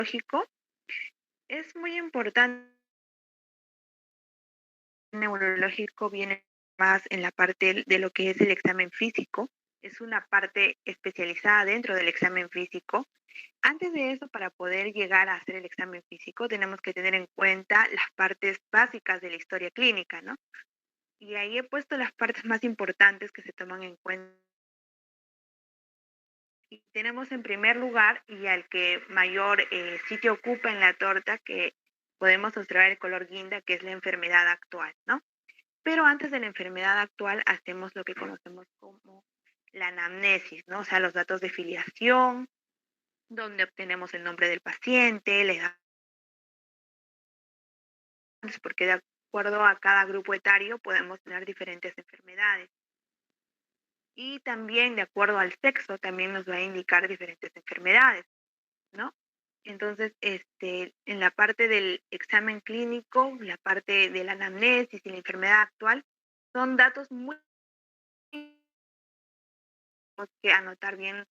Lógico, es muy importante. Neurológico viene más en la parte de lo que es el examen físico. Es una parte especializada dentro del examen físico. Antes de eso, para poder llegar a hacer el examen físico, tenemos que tener en cuenta las partes básicas de la historia clínica, ¿no? Y ahí he puesto las partes más importantes que se toman en cuenta. Y tenemos en primer lugar y al que mayor sitio ocupa en la torta, que podemos observar el color guinda, que es la enfermedad actual, ¿no? Pero antes de la enfermedad actual hacemos lo que conocemos como la anamnesis, ¿no? O sea, los datos de filiación, donde obtenemos el nombre del paciente, la edad, porque de acuerdo a cada grupo etario podemos tener diferentes enfermedades. Y también de acuerdo al sexo también nos va a indicar diferentes enfermedades, ¿no? Entonces, en la parte del examen clínico, la parte de la anamnesis y la enfermedad actual, son datos muy que anotar bien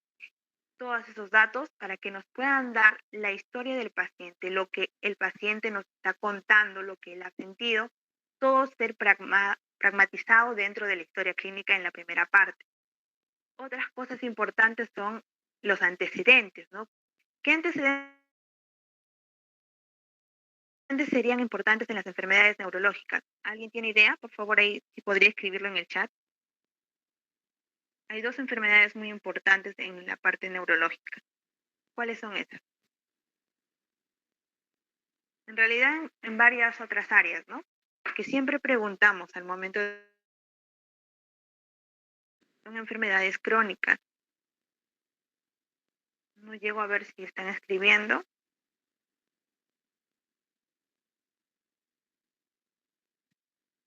todos esos datos para que nos puedan dar la historia del paciente, lo que el paciente nos está contando, lo que él ha sentido, todo ser pragmatizado dentro de la historia clínica en la primera parte. Otras cosas importantes son los antecedentes, ¿no? ¿Qué antecedentes serían importantes en las enfermedades neurológicas? ¿Alguien tiene idea? Por favor, ahí si podría escribirlo en el chat. Hay dos enfermedades muy importantes en la parte neurológica. ¿Cuáles son esas? En realidad, en varias otras áreas, ¿no? Que siempre preguntamos al momento de son enfermedades crónicas. No llego a ver si están escribiendo.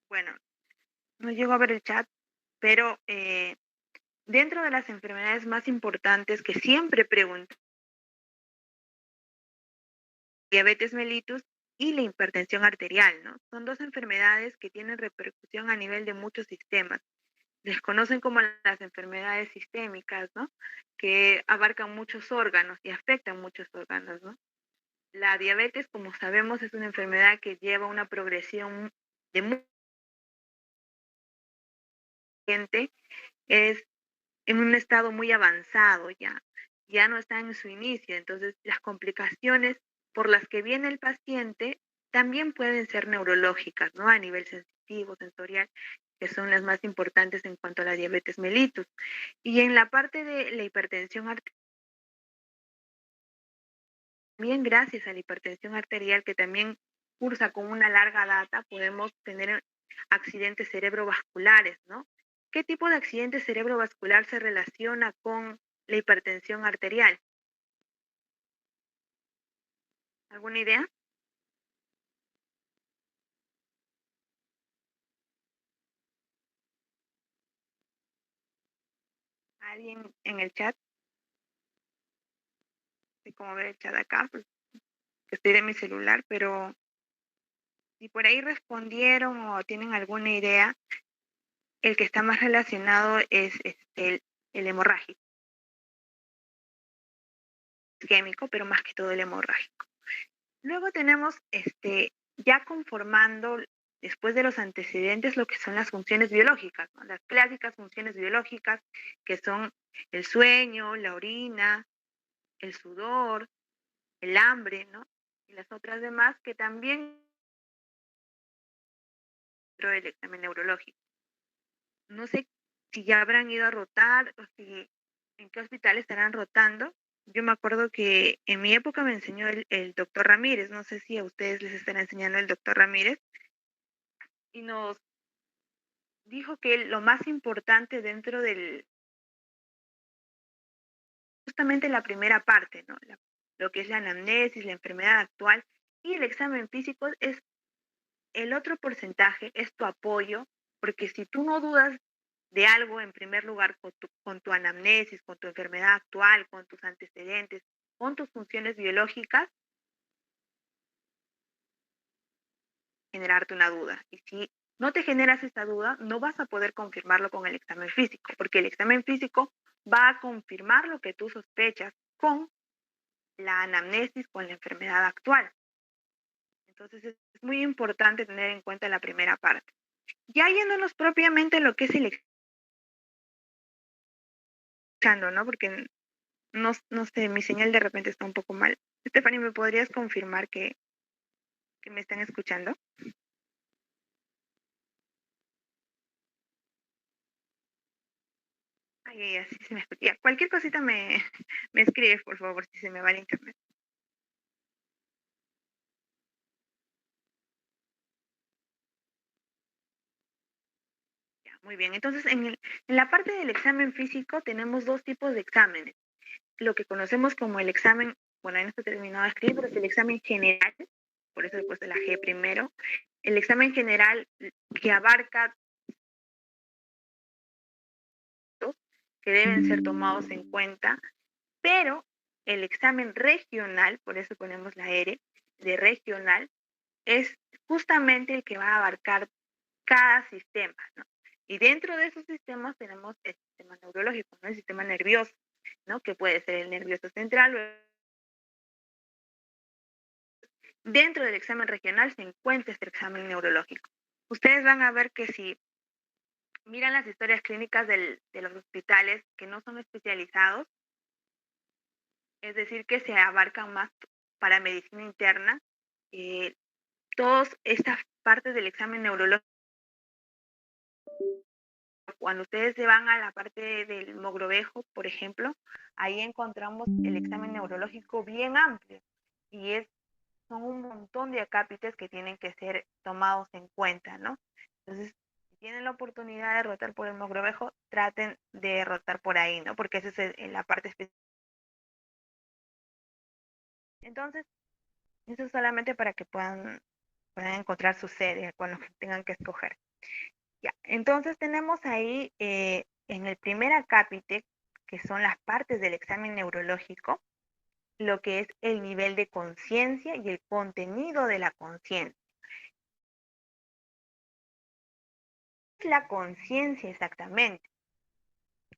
Bueno, no llego a ver el chat, pero dentro de las enfermedades más importantes que siempre pregunto, diabetes mellitus y la hipertensión arterial, ¿no? Son dos enfermedades que tienen repercusión a nivel de muchos sistemas. Les conocen como las enfermedades sistémicas, ¿no? Que abarcan muchos órganos y afectan muchos órganos, ¿no? La diabetes, como sabemos, es una enfermedad que lleva una progresión de mucha gente, es en un estado muy avanzado ya, ya no está en su inicio, entonces las complicaciones por las que viene el paciente también pueden ser neurológicas, ¿no? A nivel sensitivo, sensorial, que son las más importantes en cuanto a la diabetes mellitus. Y en la parte de la hipertensión arterial, también gracias a la hipertensión arterial, que también cursa con una larga data, podemos tener accidentes cerebrovasculares, ¿no? ¿Qué tipo de accidente cerebrovascular se relaciona con la hipertensión arterial? ¿Alguna idea? ¿Alguien en el chat? No sé cómo ver el chat acá, pues, que estoy de mi celular, pero si por ahí respondieron o tienen alguna idea, el que está más relacionado es el hemorrágico, isquémico, pero más que todo el hemorrágico. Luego tenemos ya conformando, después de los antecedentes, lo que son las funciones biológicas, ¿no? Las clásicas funciones biológicas, que son el sueño, la orina, el sudor, el hambre, ¿no? Y las otras demás que también dentro del examen neurológico. No sé si ya habrán ido a rotar o si en qué hospital estarán rotando. Yo me acuerdo que en mi época me enseñó el doctor Ramírez, no sé si a ustedes les estará enseñando el doctor Ramírez, y nos dijo que lo más importante dentro del, justamente la primera parte, ¿no? Lo que es la anamnesis, la enfermedad actual y el examen físico es el otro porcentaje, es tu apoyo, porque si tú no dudas de algo en primer lugar con tu anamnesis, con tu enfermedad actual, con tus antecedentes, con tus funciones biológicas, generarte una duda. Y si no te generas esa duda, no vas a poder confirmarlo con el examen físico, porque el examen físico va a confirmar lo que tú sospechas con la anamnesis con la enfermedad actual. Entonces es muy importante tener en cuenta la primera parte. Ya yéndonos propiamente en lo que es el examen, ¿no? Porque no sé, mi señal de repente está un poco mal. Stephanie, ¿me podrías confirmar que me están escuchando? Ay, ay, así se me escucha. Ya, cualquier cosita me escribes, por favor, si se me va el internet. Ya, muy bien. Entonces, en la parte del examen físico tenemos dos tipos de exámenes. Lo que conocemos como el examen, bueno, ahí no está terminado de escribir, pero es el examen general, por eso he puesto la G primero. El examen general que abarca datos que deben ser tomados en cuenta, pero el examen regional, por eso ponemos la R de regional, es justamente el que va a abarcar cada sistema, ¿no? Y dentro de esos sistemas tenemos el sistema neurológico, ¿no? El sistema nervioso, ¿no? Que puede ser el nervioso central. Dentro del examen regional se encuentra este examen neurológico. Ustedes van a ver que si miran las historias clínicas de los hospitales que no son especializados, es decir, que se abarcan más para medicina interna, eh, todas estas partes del examen neurológico, cuando ustedes se van a la parte del mogrovejo, por ejemplo, ahí encontramos el examen neurológico bien amplio y son un montón de acápites que tienen que ser tomados en cuenta, ¿no? Entonces, si tienen la oportunidad de rotar por el mogrovejo, traten de rotar por ahí, ¿no? Porque esa es la parte específica. Entonces, eso es solamente para que puedan encontrar su sede cuando tengan que escoger. Ya, entonces tenemos ahí en el primer acápite, que son las partes del examen neurológico, lo que es el nivel de conciencia y el contenido de la conciencia. ¿Qué es la conciencia exactamente?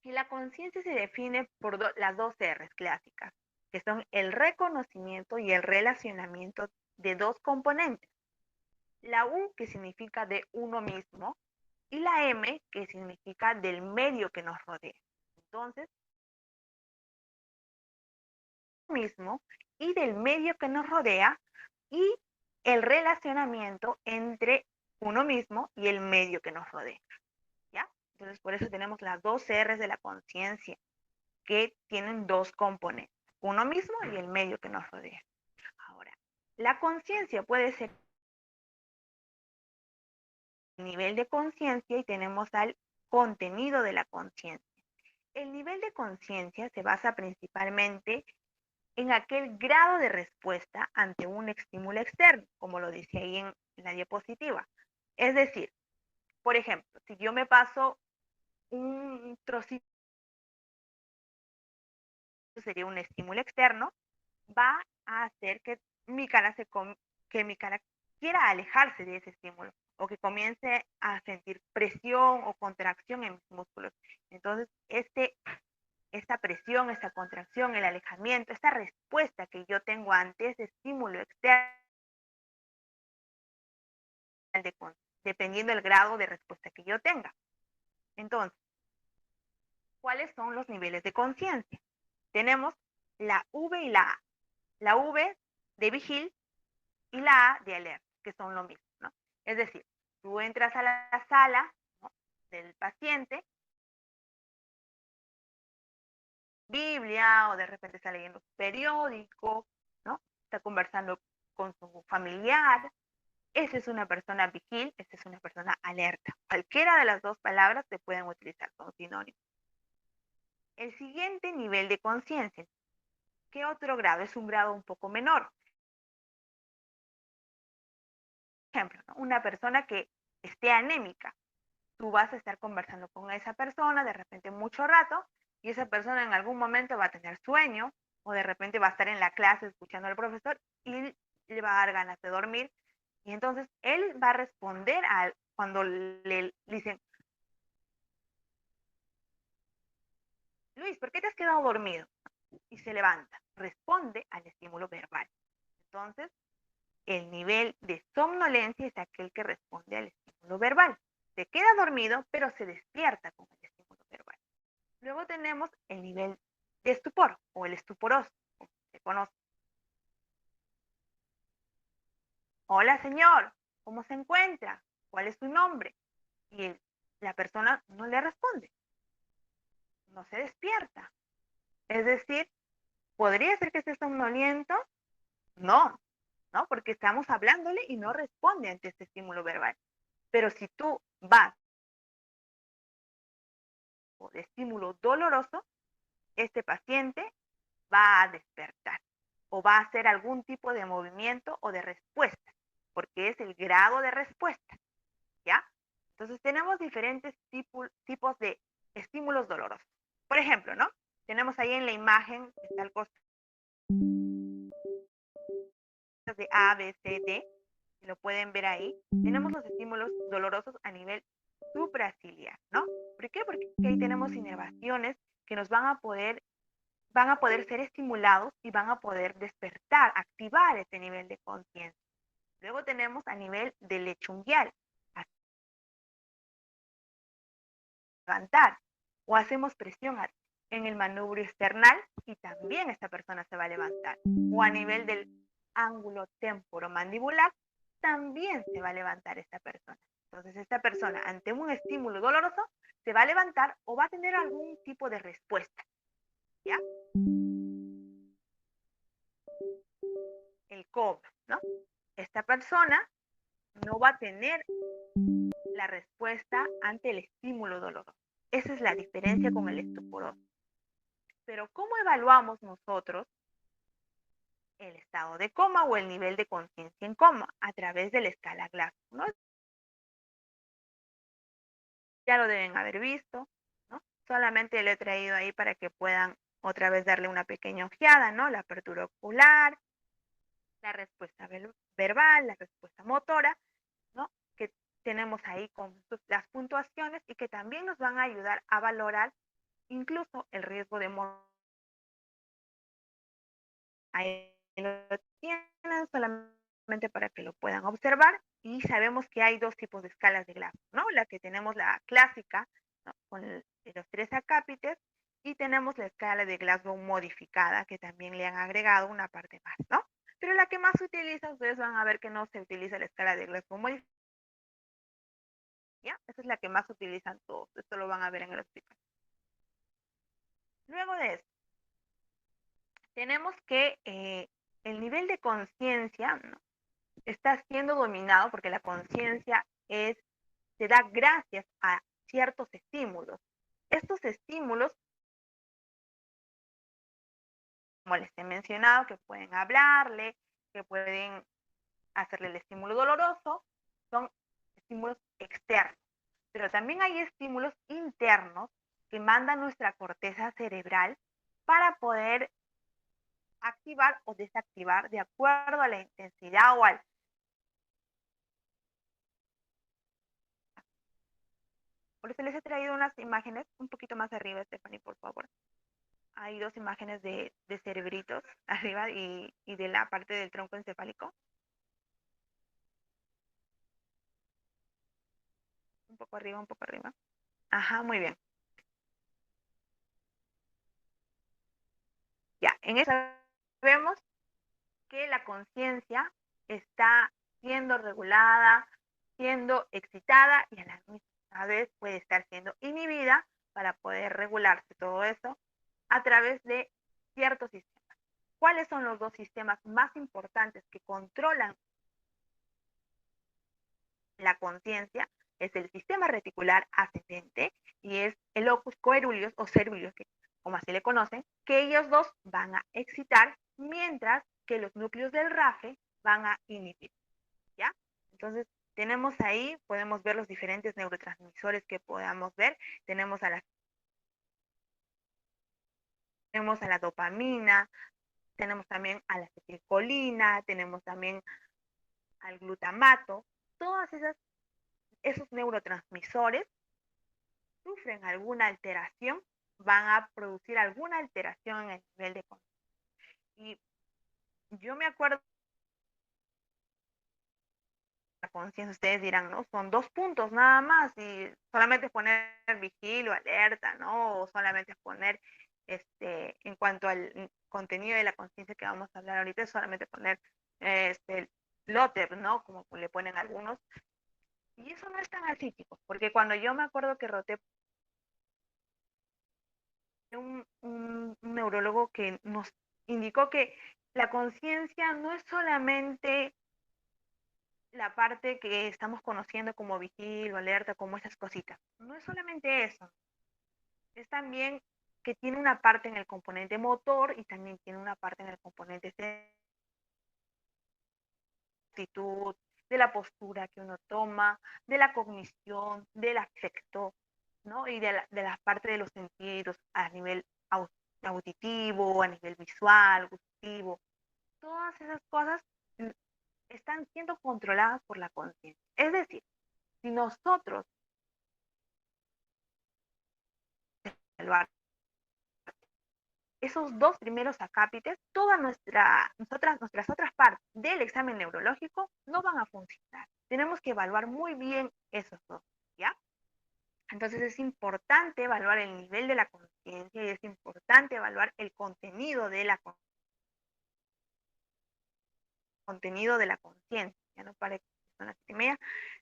Y la conciencia se define por las dos R's clásicas, que son el reconocimiento y el relacionamiento de dos componentes. La U, que significa de uno mismo, y la M, que significa del medio que nos rodea. Entonces, mismo y del medio que nos rodea y el relacionamiento entre uno mismo y el medio que nos rodea. ¿Ya? Entonces, por eso tenemos las dos R's de la conciencia, que tienen dos componentes, uno mismo y el medio que nos rodea. Ahora, la conciencia puede ser el nivel de conciencia y tenemos al contenido de la conciencia. El nivel de conciencia se basa principalmente en aquel grado de respuesta ante un estímulo externo, como lo dice ahí en la diapositiva. Es decir, por ejemplo, si yo me paso un trocito, sería un estímulo externo, va a hacer que mi cara, que mi cara quiera alejarse de ese estímulo o que comience a sentir presión o contracción en mis músculos. Entonces, esta presión, esta contracción, el alejamiento, esta respuesta que yo tengo ante ese estímulo externo, dependiendo del grado de respuesta que yo tenga. Entonces, ¿cuáles son los niveles de conciencia? Tenemos la V y la A. La V de vigil y la A de alerta, que son lo mismo, ¿no? Es decir, tú entras a la sala, ¿no?, del paciente, Biblia, o de repente está leyendo periódico, ¿no? Está conversando con su familiar. Esa es una persona vigil, esa es una persona alerta. Cualquiera de las dos palabras se pueden utilizar como sinónimo. El siguiente nivel de conciencia, ¿qué otro grado? Es un grado un poco menor. Por ejemplo, ¿no?, una persona que esté anémica. Tú vas a estar conversando con esa persona de repente mucho rato y esa persona en algún momento va a tener sueño o de repente va a estar en la clase escuchando al profesor y le va a dar ganas de dormir. Y entonces él va a responder cuando le dicen, Luis, ¿por qué te has quedado dormido? Y se levanta. responde al estímulo verbal. Entonces, el nivel de somnolencia es aquel que responde al estímulo verbal. Se queda dormido, pero se despierta con el estímulo verbal. Luego tenemos el nivel de estupor o el estuporoso, como se conoce. Hola, señor, ¿cómo se encuentra? ¿Cuál es su nombre? Y la persona no le responde, no se despierta. Es decir, ¿podría ser que esté somnoliento? No, ¿no? Porque estamos hablándole y no responde ante este estímulo verbal. Pero si tú vas por estímulo doloroso, este paciente va a despertar o va a hacer algún tipo de movimiento o de respuesta, porque es el grado de respuesta, ¿ya? Entonces tenemos diferentes tipos de estímulos dolorosos. Por ejemplo, ¿no? Tenemos ahí en la imagen, está el costado de A, B, C, D, si lo pueden ver ahí. Tenemos los estímulos dolorosos a nivel supraciliar, ¿no? ¿Por qué? Porque ahí tenemos inervaciones que nos van a poder ser estimulados y van a poder despertar, activar ese nivel de conciencia. Luego tenemos a nivel de lechunguial, levantar o hacemos presión en el manubrio external y también esta persona se va a levantar. O a nivel del ángulo temporomandibular, también se va a levantar esta persona. Entonces esta persona ante un estímulo doloroso se va a levantar o va a tener algún tipo de respuesta. ¿Ya? El cobro, ¿no? Esta persona no va a tener la respuesta ante el estímulo doloroso. Esa es la diferencia con el estuporoso. Pero ¿cómo evaluamos nosotros el estado de coma o el nivel de conciencia en coma? A través de la escala Glasgow, ¿no? Ya lo deben haber visto, ¿no? Solamente lo he traído ahí para que puedan otra vez darle una pequeña ojeada, ¿no? La apertura ocular, la respuesta verbal, la respuesta motora, ¿no? Que tenemos ahí con las puntuaciones y que también nos van a ayudar a valorar incluso el riesgo de morir. Ahí lo tienen solamente para que lo puedan observar y sabemos que hay dos tipos de escalas de Glasgow, ¿no? La que tenemos la clásica, ¿no? Con los tres acápites y tenemos la escala de Glasgow modificada que también le han agregado una parte más, ¿no? Pero la que más se utiliza, ustedes van a ver que no se utiliza la escala de Glasgow modificada. ¿Ya? Esa es la que más utilizan todos. Esto lo van a ver en el hospital. Luego de eso, tenemos que el nivel de conciencia, ¿no? Está siendo dominado porque la conciencia se da gracias a ciertos estímulos. Estos estímulos, como les he mencionado, que pueden hablarle, que pueden hacerle el estímulo doloroso, son estímulos externos. Pero también hay estímulos internos que manda nuestra corteza cerebral para poder activar o desactivar de acuerdo a la intensidad o al... Por eso les he traído unas imágenes un poquito más arriba, Stephanie, por favor. Hay dos imágenes de cerebritos arriba y de la parte del tronco encefálico. Un poco arriba, un poco arriba. Ajá, muy bien. Ya, en esa vemos que la conciencia está siendo regulada, siendo excitada y a la misma vez puede estar siendo inhibida para poder regularse todo eso a través de ciertos sistemas. ¿Cuáles son los dos sistemas más importantes que controlan la conciencia? Es el sistema reticular ascendente y es el locus coeruleus o ceruleus, que, como así le conocen, que ellos dos van a excitar mientras que los núcleos del RAFE van a inhibir, ¿ya? Entonces, tenemos ahí, podemos ver los diferentes neurotransmisores que podamos ver. Tenemos a la dopamina, tenemos también a la acetilcolina, tenemos también al glutamato. Todos esos neurotransmisores sufren alguna alteración, van a producir alguna alteración en el nivel de conciencia. Y yo me acuerdo la conciencia, ustedes dirán, ¿no? Son 2 puntos nada más y solamente es poner vigilo, alerta, ¿no? O solamente es poner, en cuanto al contenido de la conciencia que vamos a hablar ahorita, es solamente poner, Lotter, ¿no? Como le ponen algunos. Y eso no es tan así, chicos, porque cuando yo me acuerdo que roté un neurólogo que nos indicó que la conciencia no es solamente la parte que estamos conociendo como vigil o alerta, como esas cositas. No es solamente eso, es también que tiene una parte en el componente motor y también tiene una parte en el componente de actitud, de la postura que uno toma, de la cognición, del afecto, ¿no? Y de la parte de los sentidos a nivel auditivo, a nivel visual, gustativo. Todas esas cosas mm, están siendo controladas por la conciencia. Es decir, si nosotros evaluar esos 2 primeros acápites, nuestras otras partes del examen neurológico no van a funcionar. Tenemos que evaluar muy bien esos dos, ¿ya? Entonces es importante evaluar el nivel de la conciencia y es importante evaluar el contenido de la conciencia, ya no para que son las 7:30,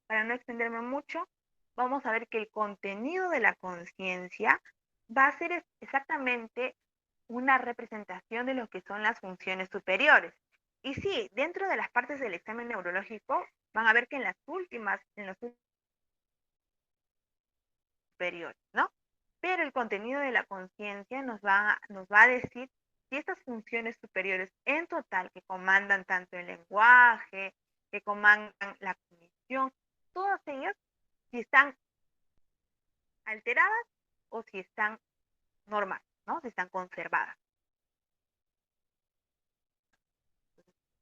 para no extenderme mucho, vamos a ver que el contenido de la conciencia va a ser exactamente una representación de lo que son las funciones superiores. Y sí, dentro de las partes del examen neurológico van a ver que en los superiores, ¿no? Pero el contenido de la conciencia nos va a decir si estas funciones superiores en total que comandan tanto el lenguaje, que comandan la cognición, todas ellas, si están alteradas o si están normales, ¿no? Si están conservadas.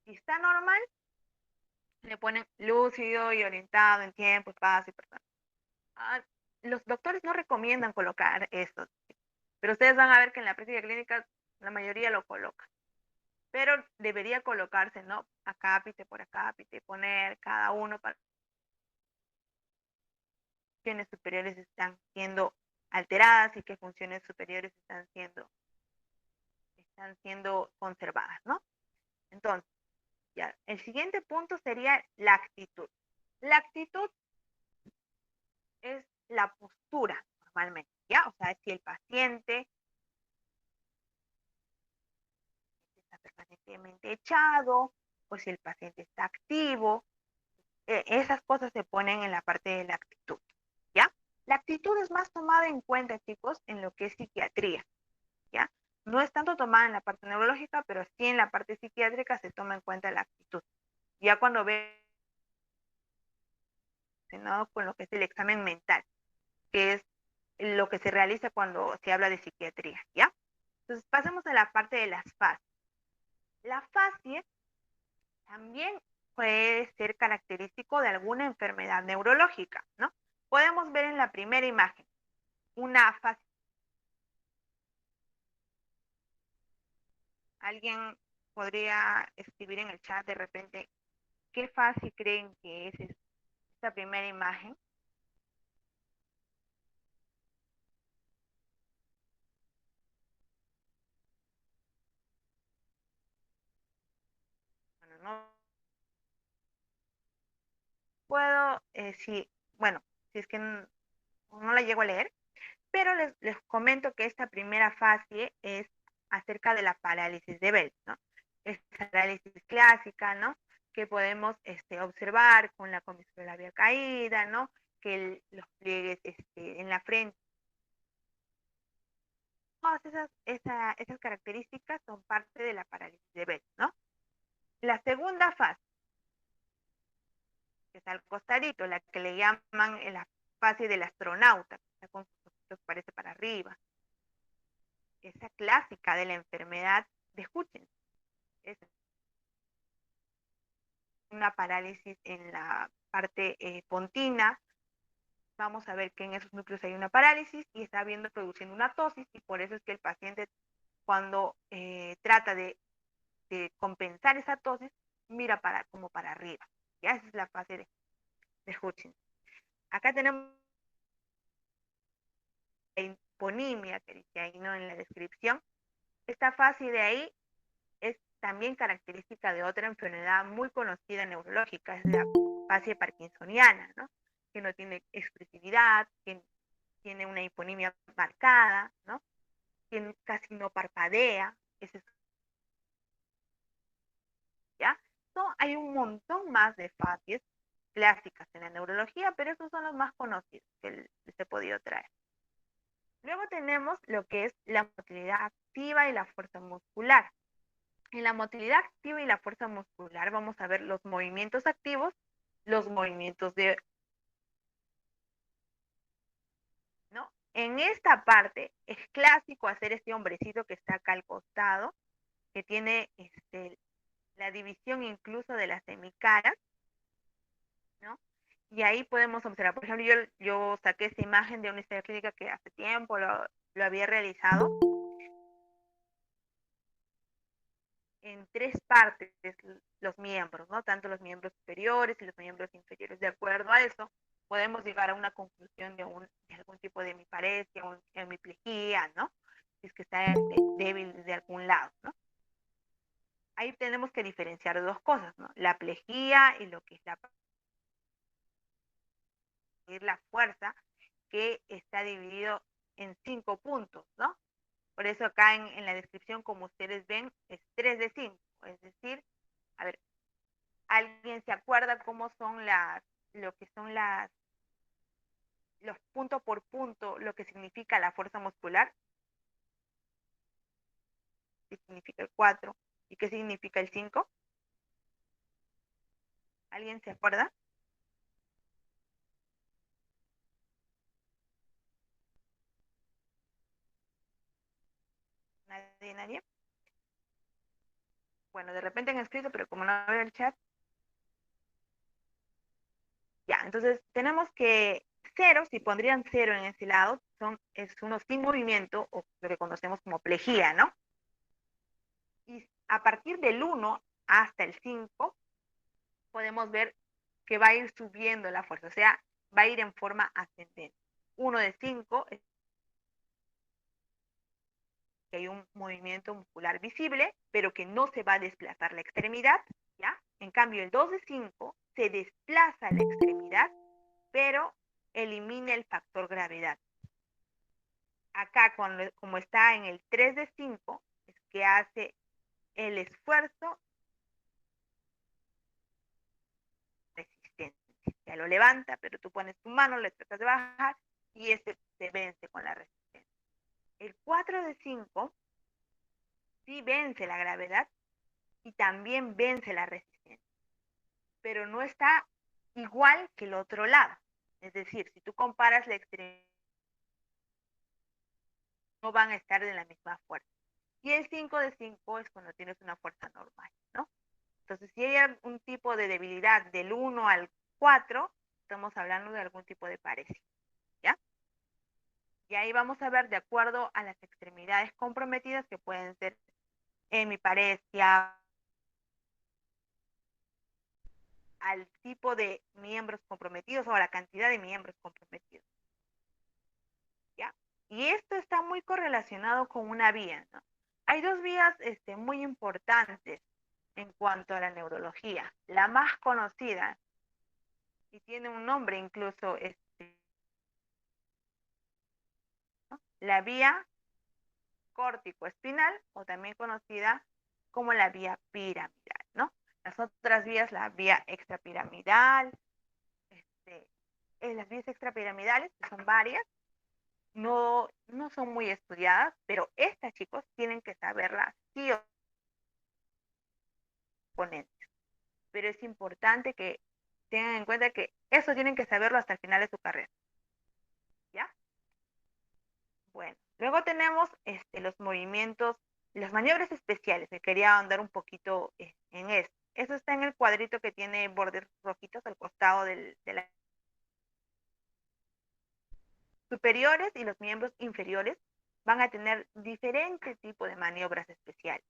Si está normal, le ponen lúcido y orientado en tiempo, espacio y persona. Ah, los doctores no recomiendan colocar esto, pero ustedes van a ver que en la práctica clínica la mayoría lo coloca. Pero debería colocarse, ¿no? Acápite por acápite, poner cada uno para qué funciones superiores están siendo alteradas y qué funciones superiores están siendo conservadas, ¿no? Entonces, ya, el siguiente punto sería la actitud. La actitud es la postura, normalmente, ¿ya? O sea, si el paciente está permanentemente echado o si el paciente está activo, esas cosas se ponen en la parte de la actitud, ¿ya? La actitud es más tomada en cuenta, chicos, en lo que es psiquiatría, ¿ya? No es tanto tomada en la parte neurológica, pero sí en la parte psiquiátrica se toma en cuenta la actitud. Ya cuando ve, ¿no? Con lo que es el examen mental, que es lo que se realiza cuando se habla de psiquiatría, ¿ya? Entonces, pasemos a la parte de las fases. La fase también puede ser característico de alguna enfermedad neurológica, ¿no? Podemos ver en la primera imagen una fase. Alguien podría escribir en el chat de repente qué fase creen que es esta primera imagen. Bueno, no puedo, bueno, si es que no la llego a leer, pero les comento que esta primera fase es acerca de la parálisis de Bell, ¿no? Esta parálisis clásica, ¿no? Que podemos observar con la comisura labial caída, ¿no? Que los pliegues en la frente. Todas esas características son parte de la parálisis de Bell, ¿no? La segunda fase, que está al costadito, la que le llaman la fase del astronauta, que está con sus ojitos parece para arriba. Esa clásica de la enfermedad de Hutchinson. Es una parálisis en la parte pontina. Vamos a ver que en esos núcleos hay una parálisis y está produciendo una tosis y por eso es que el paciente cuando trata de compensar esa ptosis, mira como para arriba. ¿Ya? Esa es la fase de Hutchinson. Acá tenemos la hiponimia que dice ahí, ¿no? En la descripción. Esta fase de ahí es también característica de otra enfermedad muy conocida neurológica, es la fase parkinsoniana, ¿no? Que no tiene expresividad, que tiene una hiponimia marcada, ¿no? Que casi no parpadea, ese es, ¿ya? So, hay un montón más de fases clásicas en la neurología, pero esos son los más conocidos que les he podido traer. Luego tenemos lo que es la motilidad activa y la fuerza muscular. En la motilidad activa y la fuerza muscular vamos a ver los movimientos activos, los movimientos de, ¿no? En esta parte es clásico hacer este hombrecito que está acá al costado, que tiene la división incluso de las semicaras, ¿no? Y ahí podemos observar, por ejemplo, yo saqué esta imagen de una historia clínica que hace tiempo lo había realizado en tres partes los miembros, ¿no? Tanto los miembros superiores y los miembros inferiores. De acuerdo a eso, podemos llegar a una conclusión de algún tipo de hemiparesia o hemiplegia, ¿no? Si es que está débil de algún lado, ¿no? Ahí tenemos que diferenciar dos cosas, ¿no? La plejía y lo que es la fuerza, que está dividido en 5 puntos, ¿no? Por eso acá en la descripción, como ustedes ven, es 3 de 5. Es decir, a ver, ¿alguien se acuerda cómo son lo que son los punto por punto, lo que significa la fuerza muscular? ¿Qué significa el 4? ¿Y qué significa el 5? ¿Alguien se acuerda? ¿Nadie, nadie? Bueno, de repente han escrito, pero como no veo el chat, ya, entonces tenemos que cero, si pondrían cero en ese lado, es uno sin movimiento, o lo que conocemos como plejía, ¿no? Y a partir del 1 hasta el 5, podemos ver que va a ir subiendo la fuerza, o sea, va a ir en forma ascendente. 1 de 5 es que hay un movimiento muscular visible, pero que no se va a desplazar la extremidad, ¿ya? En cambio, el 2 de 5 se desplaza la extremidad, pero elimina el factor gravedad. Acá, como está en el 3 de 5, es que hace el esfuerzo resistente. Ya lo levanta, pero tú pones tu mano, le tratas de bajar y se vence con la resistencia. El 4 de 5 sí vence la gravedad y también vence la resistencia, pero no está igual que el otro lado. Es decir, si tú comparas la extremidad, no van a estar de la misma fuerza. Y el 5 de 5 es cuando tienes una fuerza normal, ¿no? Entonces, si hay algún tipo de debilidad del 1 al 4, estamos hablando de algún tipo de paresia, ¿ya? Y ahí vamos a ver de acuerdo a las extremidades comprometidas que pueden ser hemiparesia, al tipo de miembros comprometidos o a la cantidad de miembros comprometidos, ¿ya? Y esto está muy correlacionado con una vía, ¿no? Hay dos vías muy importantes en cuanto a la neurología. La más conocida, y tiene un nombre incluso, ¿no? La vía córtico-espinal, o también conocida como la vía piramidal, ¿no? Las otras vías, la vía extrapiramidal, las vías extrapiramidales, que son varias, no son muy estudiadas, pero estas, chicos, tienen que saberlas sí o ponentes. Pero es importante que tengan en cuenta que eso tienen que saberlo hasta el final de su carrera, ¿ya? Bueno, luego tenemos los movimientos, las maniobras especiales, que quería andar un poquito en esto. Eso está en el cuadrito que tiene bordes rojitos al costado de la superiores, y los miembros inferiores van a tener diferente tipo de maniobras especiales.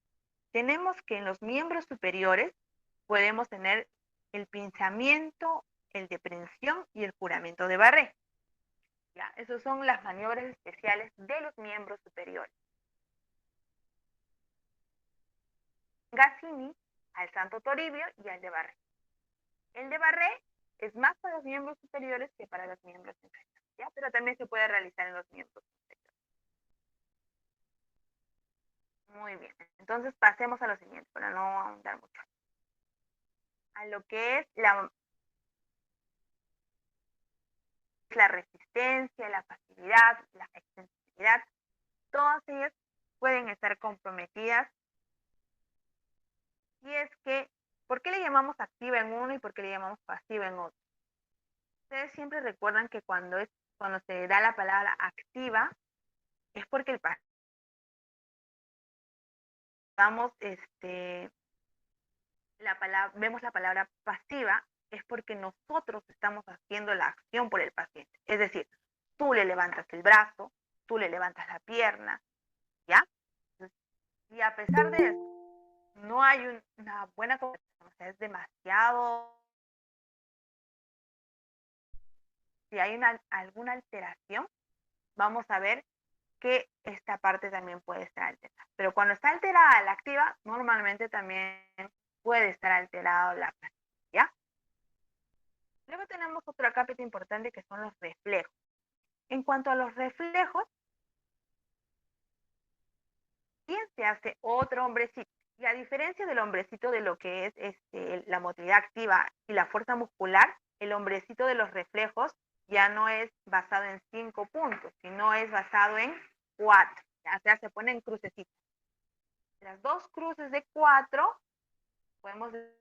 tenemos que en los miembros superiores podemos tener el pinzamiento, el de prensión y el juramento de Barré. ¿Ya? Esas son las maniobras especiales de los miembros superiores. Gassini, al Santo Toribio y al de Barré. El de Barré es más para los miembros superiores que para los miembros inferiores, ¿ya? Pero también se puede realizar en los miembros inferiores. Muy bien, entonces pasemos a lo siguiente, para no ahondar mucho. A lo que es la resistencia, la pasividad, la extensibilidad, todas ellas pueden estar comprometidas. Y es que, ¿por qué le llamamos activa en uno y por qué le llamamos pasiva en otro? Ustedes siempre recuerdan que cuando se da la palabra activa, es porque vemos la palabra pasiva, es porque nosotros estamos haciendo la acción por el paciente. Es decir, tú le levantas el brazo, tú le levantas la pierna, ¿ya? Y a pesar de eso, no hay una buena comunicación, o sea, es demasiado. Si hay alguna alteración, vamos a ver que esta parte también puede estar alterada. Pero cuando está alterada la activa, normalmente también puede estar alterado la pasiva, ¿ya? Luego tenemos otro cápita importante que son los reflejos. En cuanto a los reflejos, bien se hace otro hombrecito. Y a diferencia del hombrecito de lo que es la motilidad activa y la fuerza muscular, el hombrecito de los reflejos ya no es basado en 5 puntos, sino es basado en 4. O sea, se ponen crucecitas. Las dos cruces de 4, podemos decir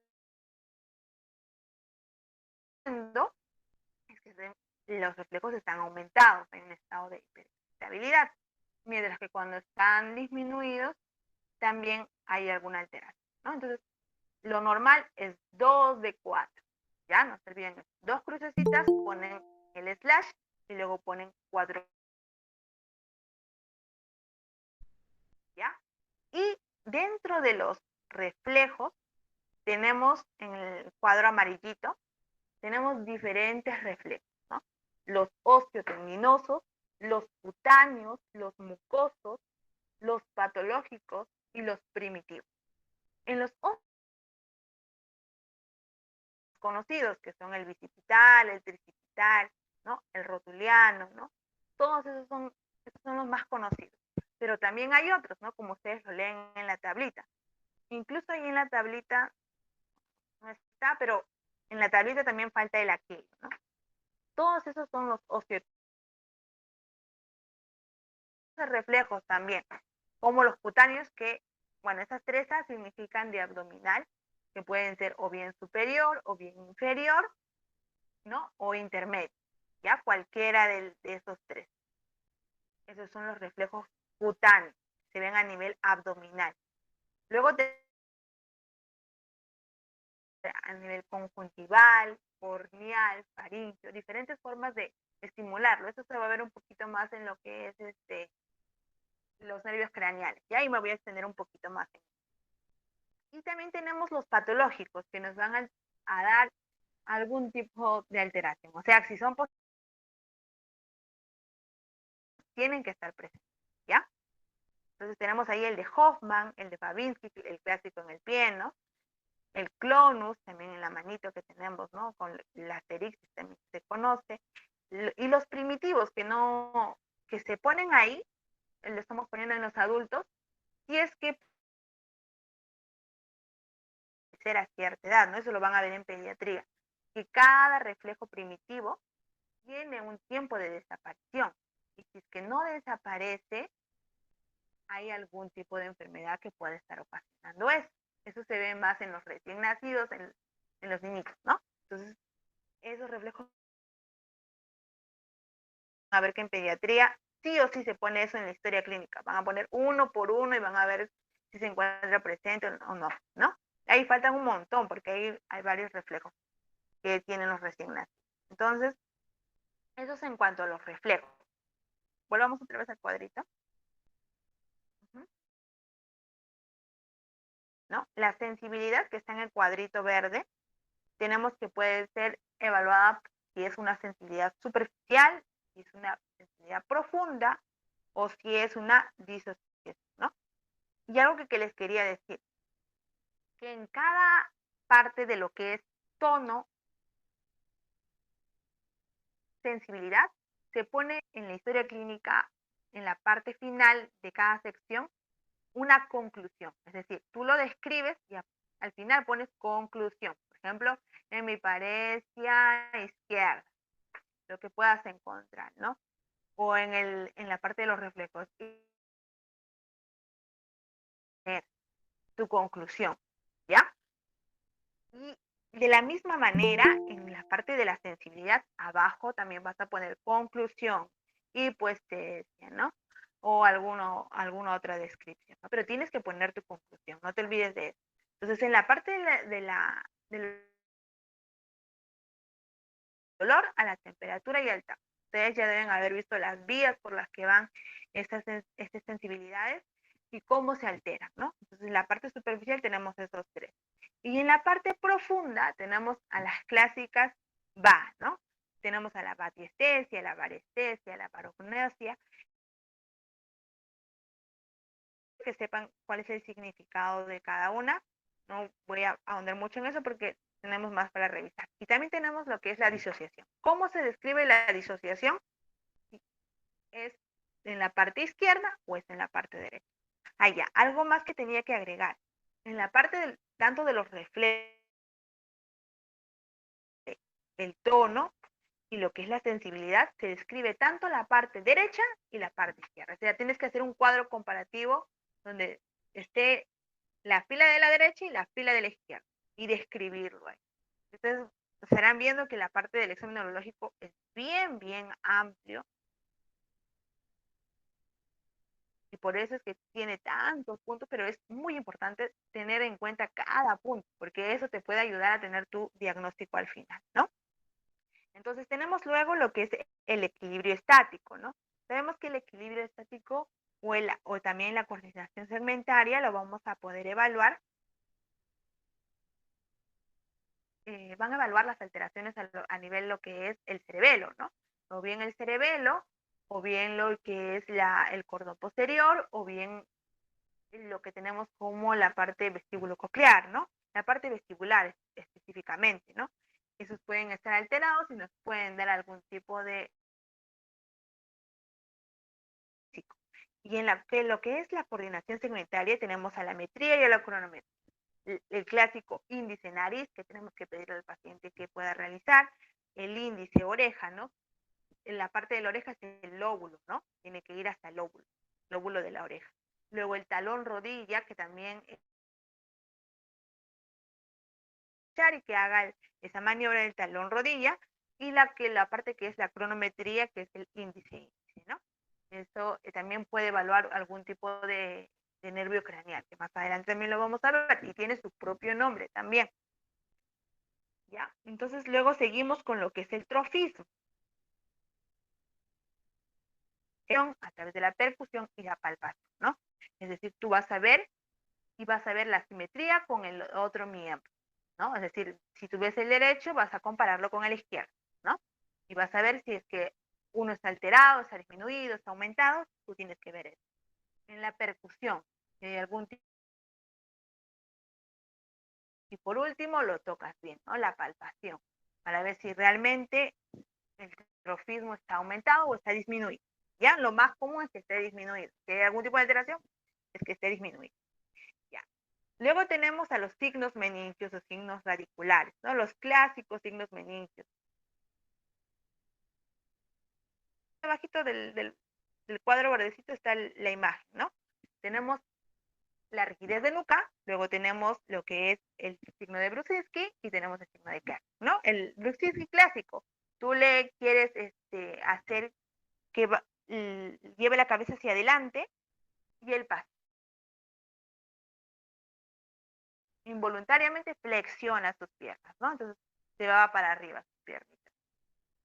que los reflejos están aumentados en estado de hiperestabilidad, mientras que cuando están disminuidos también hay alguna alteración, ¿no? Entonces, lo normal es 2 de 4, ¿ya? No se olviden, dos crucecitas, ponen el slash y luego ponen 4, ¿ya? Y dentro de los reflejos tenemos en el cuadro amarillito, tenemos diferentes reflejos, ¿no? Los osteotendinosos, los cutáneos, los mucosos, los patológicos y los primitivos. En los conocidos, que son el bicipital, el tricipital, ¿no? El rotuliano, ¿no? Todos esos son los más conocidos. Pero también hay otros, ¿no? Como ustedes lo leen en la tablita. Incluso ahí en la tablita no está, pero en la tablita también falta el aquilio, ¿no? Todos esos son los reflejos también, como los cutáneos, que, bueno, esas tres A significan de abdominal, que pueden ser o bien superior o bien inferior, ¿no? O intermedio, ya cualquiera de esos tres. Esos son los reflejos cutáneos, se ven a nivel abdominal. Luego a nivel conjuntival, corneal, faríngeo, diferentes formas de estimularlo. Eso se va a ver un poquito más en lo que es los nervios craneales. Y ahí me voy a extender un poquito más. Y también tenemos los patológicos, que nos van a dar algún tipo de alteración. O sea, si son tienen que estar presentes, ¿ya? Entonces tenemos ahí el de Hoffman, el de Babinski, el clásico en el pie, ¿no? El clonus, también en la manito que tenemos, ¿no? Con la asterixis también se conoce. Y los primitivos que se ponen ahí, lo estamos poniendo en los adultos, y es que ser a cierta edad, ¿no? Eso lo van a ver en pediatría, que cada reflejo primitivo tiene un tiempo de desaparición. Y si es que no desaparece, hay algún tipo de enfermedad que puede estar ocasionando eso. Eso se ve más en los recién nacidos, en los niñitos, ¿no? Entonces, esos reflejos, a ver que en pediatría sí o sí se pone eso en la historia clínica. Van a poner uno por uno y van a ver si se encuentra presente o no, ¿no? Ahí faltan un montón porque ahí hay varios reflejos que tienen los recién nacidos. Entonces, eso es en cuanto a los reflejos. Volvamos otra vez al cuadrito. ¿no? La sensibilidad que está en el cuadrito verde, tenemos que puede ser evaluada si es una sensibilidad superficial, si es una sensibilidad profunda o si es una disociación, ¿no? Y algo que les quería decir, que en cada parte de lo que es tono, sensibilidad, se pone en la historia clínica, en la parte final de cada sección, una conclusión. Es decir, tú lo describes y al final pones conclusión. Por ejemplo, hemiparesia izquierda, lo que puedas encontrar, ¿no? O en la parte de los reflejos. Tu conclusión, ¿ya? Y de la misma manera, en la parte de la sensibilidad, abajo también vas a poner conclusión y pues te decía, ¿no? O alguna otra descripción, ¿no? Pero tienes que poner tu conclusión, no te olvides de eso. Entonces, en la parte del dolor a la temperatura y al tacto, ustedes ya deben haber visto las vías por las que van estas sensibilidades y cómo se alteran, ¿no? Entonces, en la parte superficial tenemos esos tres. Y en la parte profunda tenemos a las clásicas VA, ¿no? Tenemos a la batiestesia, la varestesia, la parognosia, que sepan cuál es el significado de cada una. No voy a ahondar mucho en eso porque tenemos más para revisar. Y también tenemos lo que es la disociación. ¿Cómo se describe la disociación? ¿Es en la parte izquierda o es en la parte derecha? Ah, ya, algo más que tenía que agregar. En la parte tanto de los reflejos, el tono y lo que es la sensibilidad, se describe tanto la parte derecha y la parte izquierda. O sea, tienes que hacer un cuadro comparativo donde esté la fila de la derecha y la fila de la izquierda y describirlo ahí. Entonces, estarán viendo que la parte del examen neurológico es bien amplio y por eso es que tiene tantos puntos, pero es muy importante tener en cuenta cada punto, porque eso te puede ayudar a tener tu diagnóstico al final, ¿no? Entonces tenemos luego lo que es el equilibrio estático, ¿no? Sabemos que el equilibrio estático o también la coordinación segmentaria lo vamos a poder evaluar. Van a evaluar las alteraciones a nivel lo que es el cerebelo, ¿no? O bien el cerebelo, o bien lo que es el cordón posterior, o bien lo que tenemos como la parte vestíbulo-coclear, ¿no? La parte vestibular específicamente, ¿no? Esos pueden estar alterados y nos pueden dar algún tipo de físico. Y en lo que es la coordinación segmentaria tenemos a la metría y a la cronometría. El clásico índice nariz que tenemos que pedirle al paciente que pueda realizar, el índice oreja, ¿no? En la parte de la oreja es el lóbulo, ¿no? Tiene que ir hasta el lóbulo de la oreja. Luego el talón rodilla, que también y que haga esa maniobra del talón rodilla, y la parte que es la cronometría, que es el índice, ¿no? Eso también puede evaluar algún tipo de nervio craneal, que más adelante también lo vamos a ver, y tiene su propio nombre también. ¿Ya? Entonces luego seguimos con lo que es el trofismo. A través de la percusión y la palpación, ¿no? Es decir, tú vas a ver y vas a ver la simetría con el otro miembro, ¿no? Es decir, si tú ves el derecho, vas a compararlo con el izquierdo, ¿no? Y vas a ver si es que uno está alterado, está disminuido, está aumentado, tú tienes que ver eso. En la percusión, si hay algún tipo. Y por último, lo tocas bien, ¿no? La palpación, para ver si realmente el trofismo está aumentado o está disminuido. ¿Ya? Lo más común es que esté disminuido. Si hay algún tipo de alteración, es que esté disminuido. ¿Ya? Luego tenemos a los signos meningios o signos radiculares, ¿no? Los clásicos signos meningios. Abajito del cuadro verdecito está la imagen, ¿no? Tenemos la rigidez de nuca, luego tenemos lo que es el signo de Brusitsky y tenemos el signo de Kerr, ¿no? El Brusitsky clásico, tú le quieres hacer que lleve la cabeza hacia adelante y él pasa. Involuntariamente flexiona sus piernas, ¿no? Entonces se va para arriba sus piernitas.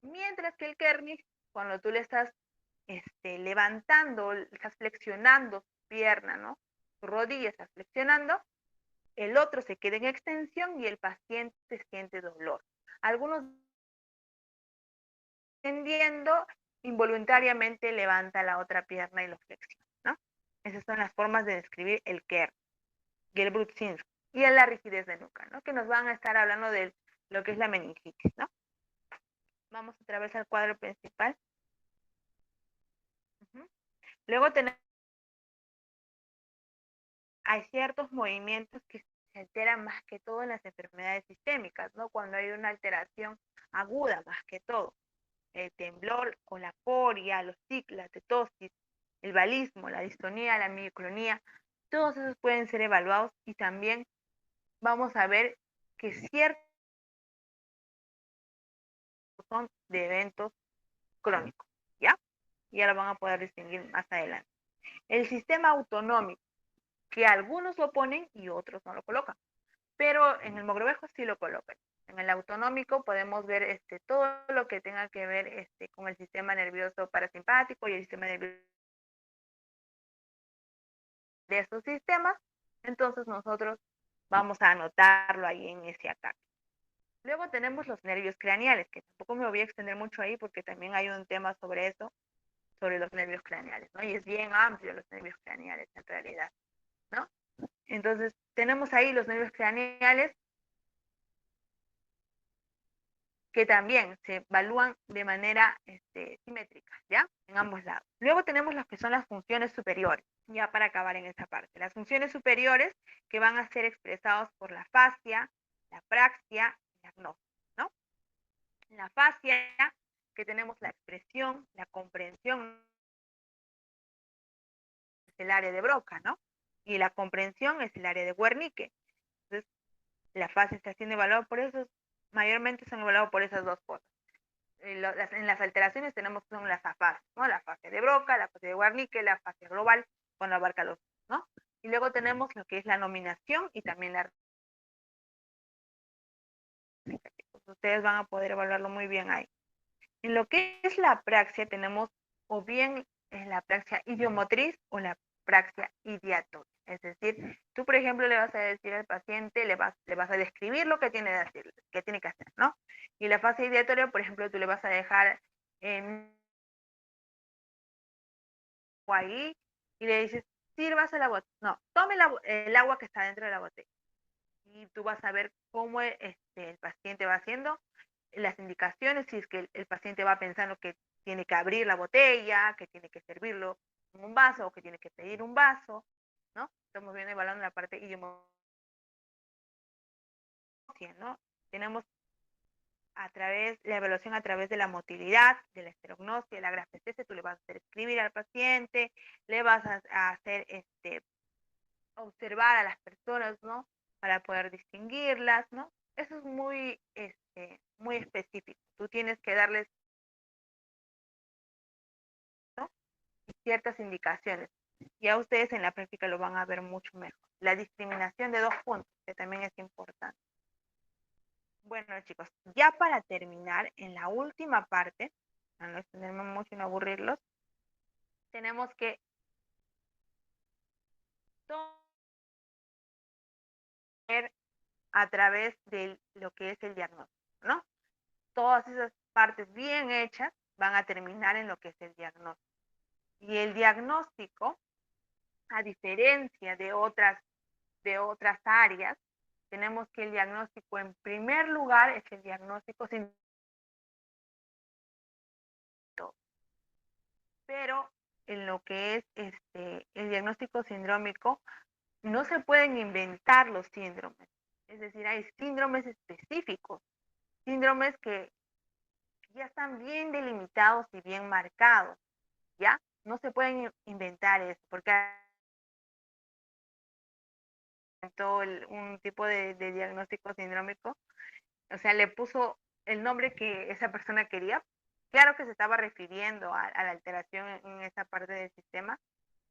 Mientras que el Kernis, cuando tú le estás levantando, estás flexionando su pierna, ¿no? Su rodilla estás flexionando, el otro se queda en extensión y el paciente siente dolor. Algunos extendiendo, involuntariamente levanta la otra pierna y lo flexiona, ¿no? Esas son las formas de describir el KER y el Brudzinski y la rigidez de nuca, ¿no? Que nos van a estar hablando de lo que es la meningitis, ¿no? Vamos otra vez al cuadro principal. Luego tenemos, hay ciertos movimientos que se alteran más que todo en las enfermedades sistémicas, ¿no? Cuando hay una alteración aguda más que todo. El temblor o la coria, los tics, la tetosis, el balismo, la distonía, la mioclonía, todos esos pueden ser evaluados y también vamos a ver que ciertos son de eventos crónicos, ¿ya? Ya lo van a poder distinguir más adelante. El sistema autonómico, que algunos lo ponen y otros no lo colocan, pero en el Mogrovejo sí lo colocan. En el autonómico podemos ver todo lo que tenga que ver con el sistema nervioso parasimpático y el sistema nervioso de estos sistemas, entonces nosotros vamos a anotarlo ahí en ese ataque. Luego tenemos los nervios craneales, que tampoco me voy a extender mucho ahí porque también hay un tema sobre eso, sobre los nervios craneales, ¿no? Y es bien amplio los nervios craneales en realidad, ¿no? Entonces, tenemos ahí los nervios craneales que también se evalúan de manera simétrica, ¿ya? En ambos lados. Luego tenemos las que son las funciones superiores, ya para acabar en esta parte. Las funciones superiores que van a ser expresadas por la fascia, la praxia y la gnosis, ¿no? En la fascia, que tenemos la expresión, la comprensión, es el área de Broca, ¿no? Y la comprensión es el área de Wernicke. Entonces, la fascia está siendo evaluada por eso, mayormente son evaluados por esas dos cosas. En las alteraciones tenemos que son las fases, ¿no? La fase de Broca, la fase de Wernicke, la fase global, cuando abarca los, ¿no? Y luego tenemos lo que es la nominación y también la ustedes van a poder evaluarlo muy bien ahí. En lo que es la praxia tenemos o bien la praxia idiomotriz o la praxia ideatoria. Es decir, tú, por ejemplo, le vas a decir al paciente, le vas a describir lo que tiene, que tiene que hacer, ¿no? Y la fase ideatoria, por ejemplo, tú le vas a dejar en ahí y le dices, sírvase la botella. No, tome el agua que está dentro de la botella. Y tú vas a ver cómo el paciente va haciendo las indicaciones, si es que el paciente va pensando que tiene que abrir la botella, que tiene que servirlo en un vaso o que tiene que pedir un vaso, ¿no? Estamos viendo evaluando la parte idiomática, ¿no? Tenemos la evaluación a través de la motilidad, de la esterognosia, de la grafescesia, tú le vas a hacer escribir al paciente, le vas a hacer observar a las personas, ¿no? Para poder distinguirlas, ¿no? Eso es muy específico. Tú tienes que darles, ¿no? Ciertas indicaciones. Ya ustedes en la práctica lo van a ver mucho mejor. La discriminación de dos puntos, que también es importante. Bueno, chicos, ya para terminar, en la última parte, para no extenderme mucho y no aburrirlos, tenemos que ver a través de lo que es el diagnóstico, ¿no? Todas esas partes bien hechas van a terminar en lo que es el diagnóstico. Y el diagnóstico, a diferencia de otras áreas, tenemos que el diagnóstico en primer lugar es el diagnóstico sin pero en lo que es el diagnóstico sindrómico no se pueden inventar los síndromes, es decir, hay síndromes específicos, síndromes que ya están bien delimitados y bien marcados, ¿ya? No se pueden inventar eso, porque un tipo de diagnóstico sindrómico, o sea, le puso el nombre que esa persona quería. Claro que se estaba refiriendo a la alteración en esa parte del sistema,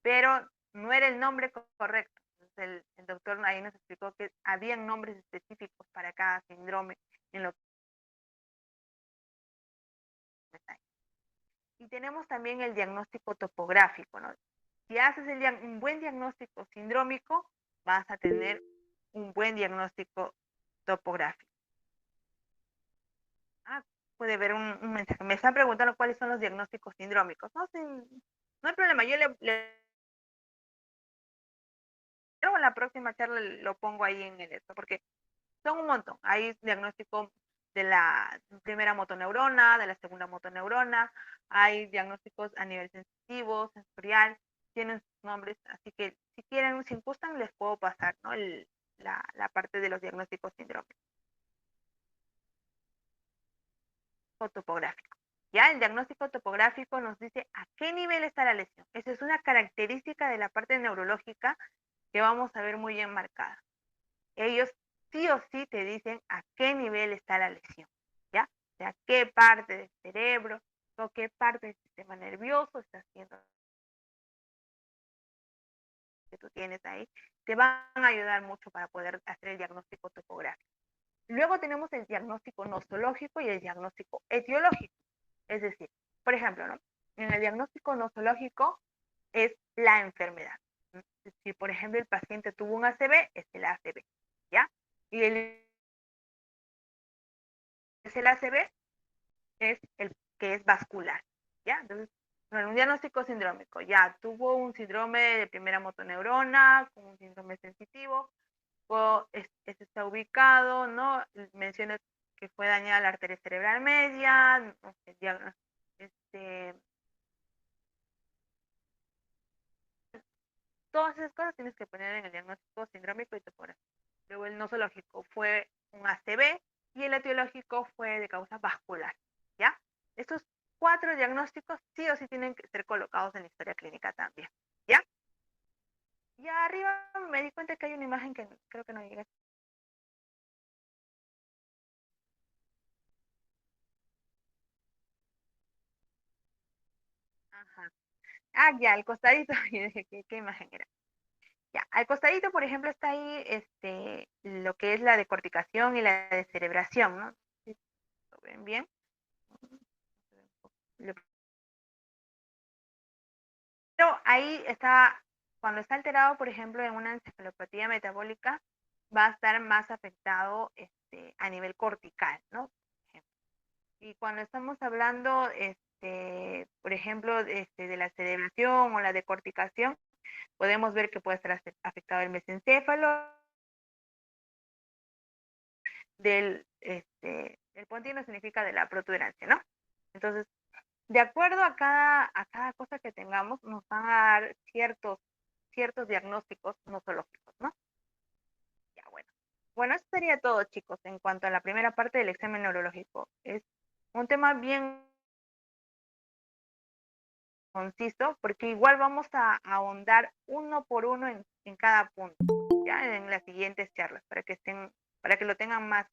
pero no era el nombre correcto. Entonces el doctor ahí nos explicó que habían nombres específicos para cada síndrome en lo que está. Y tenemos también el diagnóstico topográfico, ¿no? Si haces un buen diagnóstico sindrómico, vas a tener un buen diagnóstico topográfico. Ah, puede ver un mensaje. Me están preguntando cuáles son los diagnósticos sindrómicos. No, no hay problema. Yo luego en la próxima charla lo pongo ahí en el esto, porque son un montón. Hay diagnóstico de la primera motoneurona, de la segunda motoneurona, hay diagnósticos a nivel sensitivo, sensorial, tienen sus nombres, así que si quieren, si gustan, les puedo pasar, ¿no? La parte de los diagnósticos sindrómicos o topográficos. Ya el diagnóstico topográfico nos dice a qué nivel está la lesión. Esa es una característica de la parte neurológica que vamos a ver muy bien marcada. Ellos sí o sí te dicen a qué nivel está la lesión, ¿ya? O sea, qué parte del cerebro o qué parte del sistema nervioso está haciendo que tú tienes ahí, te van a ayudar mucho para poder hacer el diagnóstico topográfico. Luego tenemos el diagnóstico nosológico y el diagnóstico etiológico. Es decir, por ejemplo, ¿no? En el diagnóstico nosológico es la enfermedad. Si, por ejemplo, el paciente tuvo un ACV, es el ACV, ¿ya? Y el ACV es el que es vascular, ¿ya? Entonces, bueno, un diagnóstico sindrómico, ya tuvo un síndrome de primera motoneurona, con un síndrome sensitivo, o está ubicado, ¿no? Menciona que fue dañada la arteria cerebral media, no sé, este, todas esas cosas tienes que poner en el diagnóstico sindrómico y topográfico. Luego el nosológico fue un ACV y el etiológico fue de causa vascular, ¿ya? Estos 4 diagnósticos sí o sí tienen que ser colocados en la historia clínica también, ¿ya? Y arriba me di cuenta que hay una imagen que creo que no llega. Ajá. Ah, ya, al costadito, y dije, ¿qué imagen era? Ya, al costadito, por ejemplo, está ahí lo que es la decorticación y la descerebración, ¿no? ¿Sí lo ven bien? Pero ahí está, cuando está alterado, por ejemplo, en una encefalopatía metabólica, va a estar más afectado a nivel cortical, ¿no? Y cuando estamos hablando, por ejemplo, de la cerebración o la decorticación, podemos ver que puede estar afectado el mesencéfalo, el pontino significa de la protuberancia, ¿no? Entonces, de acuerdo a cada cosa que tengamos, nos van a dar ciertos diagnósticos nosológicos, ¿no? Ya, bueno. Bueno, eso sería todo, chicos, en cuanto a la primera parte del examen neurológico. Es un tema bien conciso, porque igual vamos a ahondar uno por uno en cada punto, ya en las siguientes charlas, para que lo tengan más